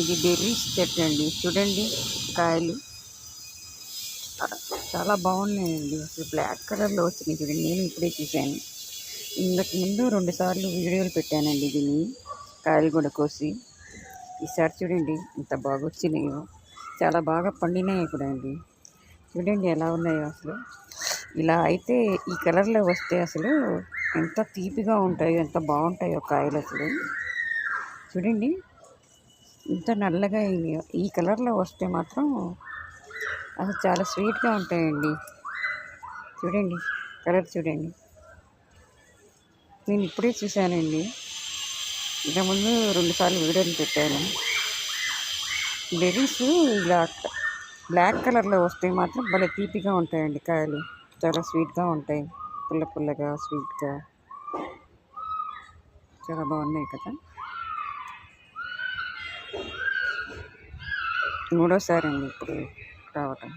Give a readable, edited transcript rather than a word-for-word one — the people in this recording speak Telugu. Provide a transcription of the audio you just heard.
ఇది బెర్రీస్ చెట్టు అండి. చూడండి కాయలు చాలా బాగున్నాయండి. అసలు బ్లాక్ కలర్లో వచ్చినాయి చూడండి. నేను ఇప్పుడే చూశాను. ఇంతకు ముందు 2 సార్లు వీడియోలు పెట్టానండి దీన్ని కాయలు కూడా కోసి. ఈసారి చూడండి ఎంత బాగా వచ్చినాయో. చాలా బాగా పండినాయి కూడా అండి. చూడండి ఎలా ఉన్నాయో అసలు. ఇలా అయితే ఈ కలర్లో వస్తే అసలు ఎంత తీపిగా ఉంటాయో, ఎంత బాగుంటాయో కాయలు అసలు. చూడండి ఇంత నల్లగా అయినాయో. ఈ కలర్లో వస్తే మాత్రం అసలు చాలా స్వీట్గా ఉంటాయండి. చూడండి కలర్ చూడండి. నేను ఇప్పుడే చూశానండి. ఇంతకుముందు 2 సార్లు వీడియోలు పెట్టాను. బెర్రీస్ ఇలా బ్లాక్ కలర్లో వస్తే మాత్రం భలే తీపిగా ఉంటాయండి కాయలు. చాలా స్వీట్గా ఉంటాయి. పుల్ల పుల్లగా స్వీట్గా చాలా బాగున్నాయి కదా. మూడోసారి అండి ఇప్పుడు రావటం.